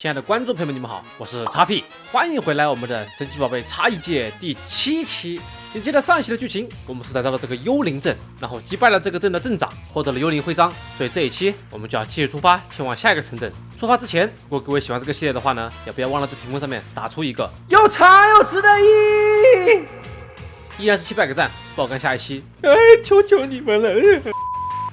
亲爱的观众朋友们，你们好，我是叉 P， 欢迎回来我们的神奇宝贝茶一界第7期。紧接着上一期的剧情，我们是来到了这个幽灵镇，然后击败了这个镇的镇长，获得了幽灵徽章。所以这一期我们就要继续出发，前往下一个城镇。出发之前，如果各位喜欢这个系列的话呢，也不要忘了在屏幕上面打出一个又长又直的一，依然是700个赞，爆肝下一期。哎，求求你们了！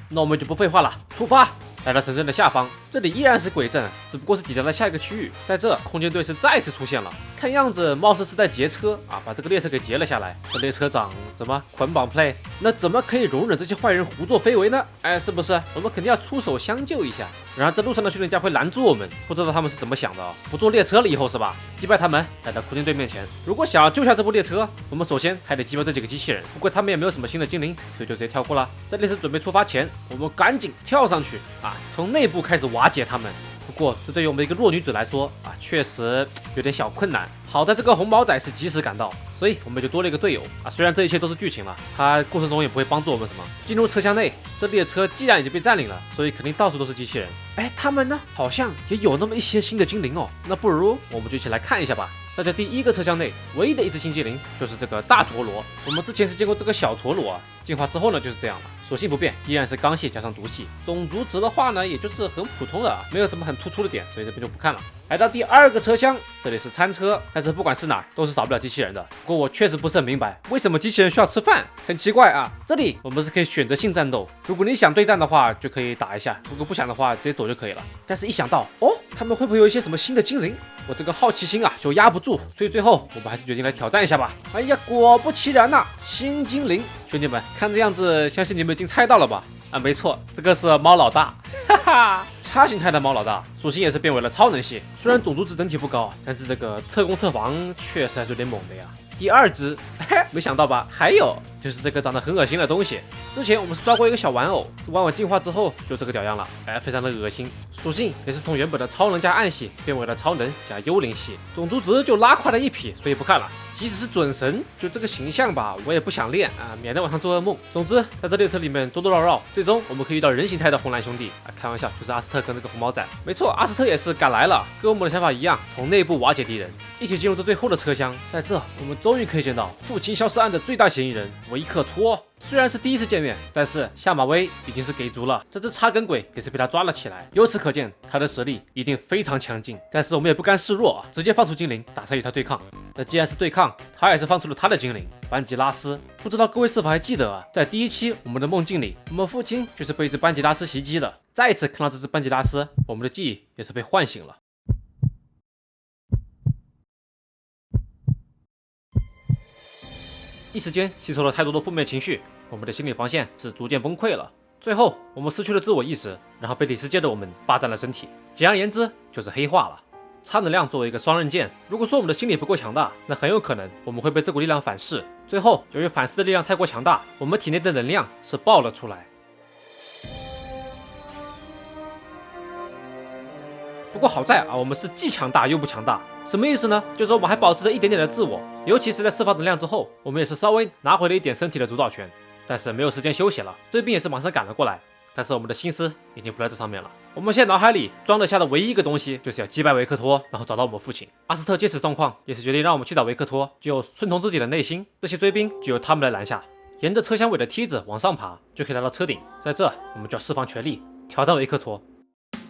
那我们就不废话了，出发！来到城镇的下方，这里依然是鬼镇，只不过是抵达了下一个区域。在这，空间队是再次出现了，看样子貌似是在劫车啊，把这个列车给劫了下来。这列车长怎么捆绑 play？ 那怎么可以容忍这些坏人胡作非为呢？哎，是不是？我们肯定要出手相救一下。然而这路上的训练家会拦住我们，不知道他们是怎么想的哦。不坐列车了以后是吧？击败他们，来到空间队面前。如果想要救下这部列车，我们首先还得击败这几个机器人。不过他们也没有什么新的精灵，所以就直接跳过了。在列车准备出发前，我们赶紧跳上去啊，从内部开始瓦解他们。不过这对于我们一个弱女子来说啊，确实有点小困难。好在这个红毛仔是及时赶到，所以我们就多了一个队友啊。虽然这一切都是剧情了，他过程中也不会帮助我们什么。进入车厢内，这列车既然已经被占领了，所以肯定到处都是机器人。哎，他们呢，好像也有那么一些新的精灵哦。那不如我们就一起来看一下吧。在这第一个车厢内，唯一的一只新精灵就是这个大陀螺。我们之前是见过这个小陀螺啊，进化之后呢就是这样了，属性不变，依然是钢系加上毒系。种族值的话呢，也就是很普通的，没有什么很突出的点，所以这边就不看了。来到第2个车厢，这里是餐车，但是不管是哪儿都是少不了机器人的。不过我确实不是很明白，为什么机器人需要吃饭？很奇怪啊。这里我们是可以选择性战斗，如果你想对战的话，就可以打一下；如果不想的话，直接走就可以了。但是一想到他们会不会有一些什么新的精灵，我这个好奇心啊就压不住，所以最后我们还是决定来挑战一下吧。哎呀，果不其然呐，新精灵，兄弟们，看这样子，相信你们已经猜到了吧？啊，没错，这个是猫老大，哈哈，叉形态的猫老大，属性也是变为了超能系。虽然种族值整体不高，但是这个特攻特防确实还是有点猛的呀。第2只，没想到吧？还有就是这个长得很恶心的东西。之前我们刷过一个小玩偶，这玩偶进化之后就这个屌样了，哎，非常的恶心。属性也是从原本的超能加暗系变为了超能加幽灵系，种族值就拉快了一匹，所以不看了。即使是准神，就这个形象吧，我也不想练啊，免得晚上做噩梦。总之，在这列车里面兜兜绕绕，最终我们可以遇到人形态的红蓝兄弟啊，开玩笑，就是阿斯特跟这个红毛仔。没错，阿斯特也是赶来了，跟我们的想法一样，从内部瓦解敌人，一起进入这最后的车厢。在这，我们终于可以见到父亲消失案的最大嫌疑人维克托。虽然是第一次见面，但是下马威已经是给足了，这只插根鬼也是被他抓了起来。由此可见，他的实力一定非常强劲。但是我们也不甘示弱啊，直接放出精灵打算与他对抗。那既然是对抗，他也是放出了他的精灵班吉拉斯。不知道各位是否还记得啊，在第1期我们的梦境里，我们父亲就是被一只班吉拉斯袭击了。再一次看到这只班吉拉斯，我们的记忆也是被唤醒了。一时间吸收了太多的负面情绪，我们的心理防线是逐渐崩溃了。最后，我们失去了自我意识，然后被里世界的我们霸占了身体。简而言之，就是黑化了。超能量作为一个双刃剑，如果说我们的心理不够强大，那很有可能我们会被这股力量反噬。最后，由于反噬的力量太过强大，我们体内的能量是爆了出来。不过好在啊，我们是既强大又不强大，什么意思呢？就是我们还保持着一点点的自我，尤其是在释放能量之后，我们也是稍微拿回了一点身体的主导权。但是没有时间休息了，追兵也是马上赶了过来，但是我们的心思已经不在这上面了。我们现在脑海里装得下的唯一一个东西，就是要击败维克托，然后找到我们父亲。阿斯特见此状况，也是决定让我们去找维克托，就顺从自己的内心。这些追兵就由他们来拦下，沿着车厢尾的梯子往上爬，就可以来到车顶。在这，我们就要释放全力挑战维克托。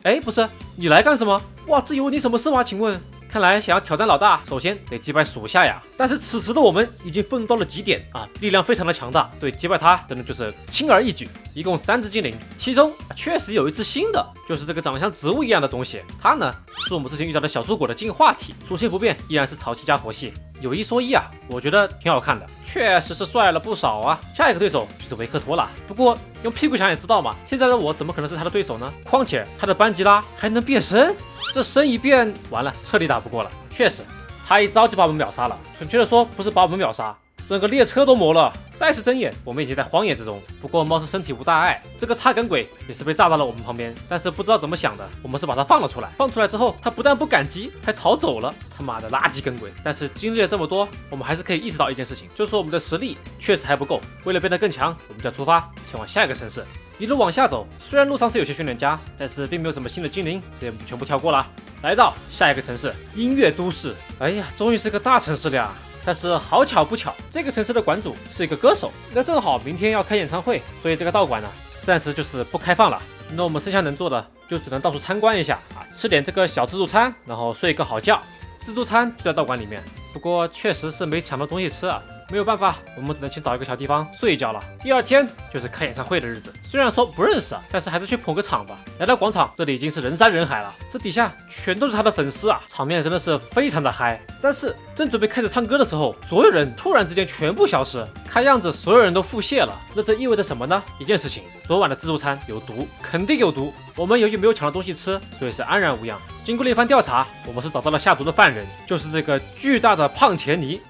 哎，不是，你来干什么？哇，这有你什么事吗？请问？看来想要挑战老大，首先得击败属下呀。但是此时的我们已经愤怒到了极点啊，力量非常的强大，对击败他真的就是轻而易举。一共3只精灵，其中确实有一只新的，就是这个长得像植物一样的东西。它呢是我们之前遇到的小树果的进化体，属性不变，依然是潮气加佛系。有一说一啊，我觉得挺好看的，确实是帅了不少啊。下一个对手就是维克托了，不过用屁股想也知道嘛，现在的我怎么可能是他的对手呢？况且他的班吉拉还能变身。这身一变，完了，彻底打不过了。确实，他一招就把我们秒杀了。准确的说，不是把我们秒杀，整个列车都没了。再次睁眼，我们已经在荒野之中。不过貌似身体无大碍，这个插根鬼也是被炸到了我们旁边。但是不知道怎么想的，我们是把他放了出来。放出来之后，他不但不感激，还逃走了。他妈的垃圾根鬼！但是经历了这么多，我们还是可以意识到一件事情，就是说我们的实力确实还不够。为了变得更强，我们就要出发前往下一个城市。一路往下走，虽然路上是有些训练家，但是并没有什么新的精灵，这也全部跳过了。来到下一个城市音乐都市。哎呀，终于是个大城市了呀！但是好巧不巧，这个城市的馆主是一个歌手，那正好明天要开演唱会，所以这个道馆呢，暂时就是不开放了。那我们剩下能做的，就只能到处参观一下啊，吃点这个小自助餐，然后睡一个好觉。自助餐就在道馆里面，不过确实是没抢到东西吃啊。没有办法，我们只能去找一个小地方睡一觉了。第二天就是开演唱会的日子，虽然说不认识啊，但是还是去捧个场吧。来到广场，这里已经是人山人海了，这底下全都是他的粉丝啊，场面真的是非常的嗨。但是正准备开始唱歌的时候，所有人突然之间全部消失，看样子所有人都腹泻了。那这意味着什么呢？一件事情，昨晚的自助餐有毒，肯定有毒。我们由于没有抢到东西吃，所以是安然无恙。经过了一番调查，我们是找到了下毒的犯人，就是这个巨大的胖田尼。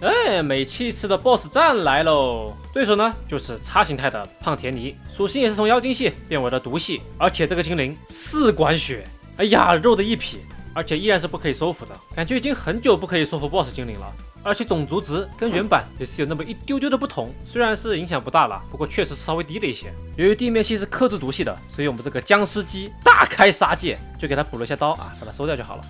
哎，每期一次的 BOSS 战来喽！对手呢就是叉形态的胖田尼，属性也是从妖精系变为了毒系，而且这个精灵4管血，哎呀，肉的一匹，而且依然是不可以收服的，感觉已经很久不可以收服 BOSS 精灵了。而且种族值跟原版也是有那么一丢丢的不同，虽然是影响不大了，不过确实是稍微低了一些。由于地面系是克制毒系的，所以我们这个僵尸姬大开杀戒，就给他补了一下刀啊，把它收掉就好了。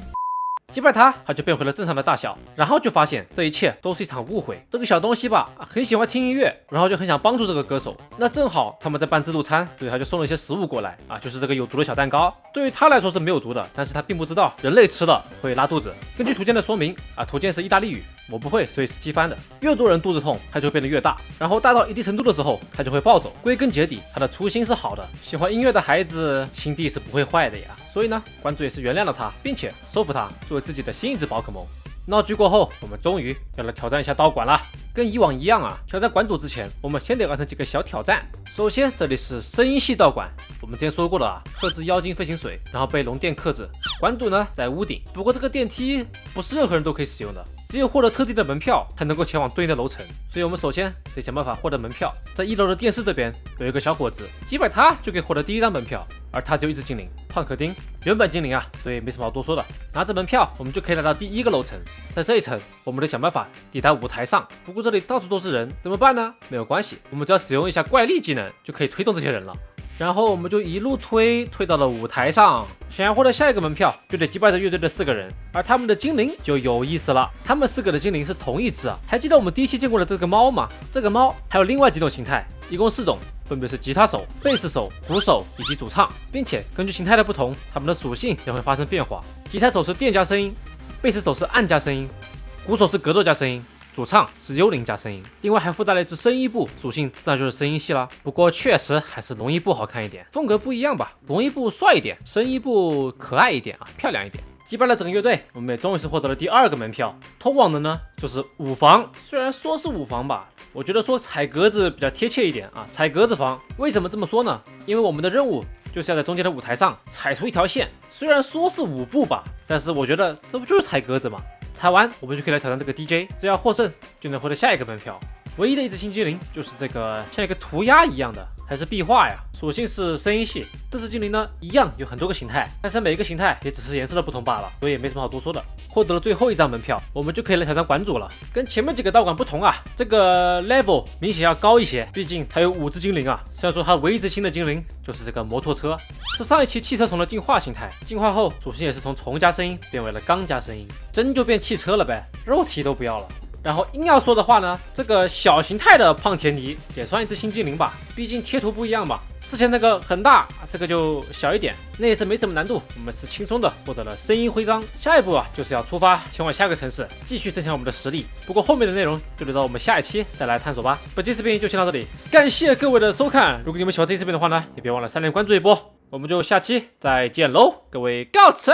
击败他，他就变回了正常的大小，然后就发现这一切都是一场误会。这个小东西吧，很喜欢听音乐，然后就很想帮助这个歌手。那正好他们在办自助餐，所以他就送了一些食物过来啊，就是这个有毒的小蛋糕。对于他来说是没有毒的，但是他并不知道人类吃了会拉肚子。根据图鉴的说明啊，图鉴是意大利语，我不会，所以是机翻的。越多人肚子痛，它就会变得越大，然后大到一定程度的时候，它就会暴走。归根结底，他的初心是好的，喜欢音乐的孩子心地是不会坏的呀。所以呢，馆主也是原谅了他，并且收服他作为自己的新一只宝可梦。闹剧过后，我们终于要来挑战一下道馆了。跟以往一样啊，挑战馆主之前，我们先得完成几个小挑战。首先，这里是声音系道馆，我们之前说过了啊，克制妖精飞行水，然后被龙殿克制。馆主呢在屋顶，不过这个电梯不是任何人都可以使用的，只有获得特定的门票才能够前往对应的楼层。所以我们首先得想办法获得门票。在1楼的电视这边有一个小伙子，击败他就可以获得第1张门票，而他只有一只精灵胖可丁，原本精灵啊，所以没什么好多说的。拿着门票，我们就可以来到第1个楼层。在这一层，我们得想办法抵达舞台上。不过这里到处都是人，怎么办呢？没有关系，我们只要使用一下怪力技能，就可以推动这些人了。然后我们就一路推到了舞台上。想要获得下一个门票，就得击败这乐队的4个人，而他们的精灵就有意思了。他们4个的精灵是同一只啊，还记得我们第一期见过的这个猫吗？这个猫还有另外几种形态，一共4种，分别是吉他手、贝斯手、鼓手以及主唱，并且根据形态的不同，它们的属性也会发生变化。吉他手是电加声音，贝斯手是暗加声音，鼓手是格斗加声音，主唱是幽灵加声音，另外还附带了一只声音部，属性自然就是声音系啦。不过确实还是龙一部好看一点，风格不一样吧，龙一部帅一点，声音部可爱一点啊，漂亮一点。击败了整个乐队，我们也终于是获得了第2个门票，通往的呢就是舞房。虽然说是舞房吧，我觉得说踩格子比较贴切一点啊，踩格子房。为什么这么说呢？因为我们的任务就是要在中间的舞台上踩出一条线，虽然说是舞步吧，但是我觉得这不就是踩格子吗？踩完我们就可以来挑战这个 DJ， 只要获胜就能获得下一个门票。唯一的一只新精灵就是这个像一个涂鸦一样的，还是壁画呀，属性是声音系。这只精灵呢一样有很多个形态，但是每一个形态也只是颜色的不同罢了，所以也没什么好多说的。获得了最后1张门票，我们就可以来挑战馆主了。跟前面几个道馆不同啊，这个 level 明显要高一些，毕竟它有5只精灵啊。虽然说它唯一一只新的精灵就是这个摩托车，是上一期汽车虫的进化形态，进化后属性也是从虫加声音变为了钢加声音，真就变汽车了呗，肉体都不要了。然后硬要说的话呢，这个小形态的胖田尼也算一只新精灵吧，毕竟贴图不一样嘛。之前那个很大，这个就小一点，那也是没什么难度，我们是轻松的获得了声音徽章。下一步啊，就是要出发前往下个城市，继续增强我们的实力。不过后面的内容就留到我们下一期再来探索吧。本期视频就先到这里，感谢各位的收看。如果你们喜欢这期视频的话呢，也别忘了3连关注一波。我们就下期再见喽，各位告辞。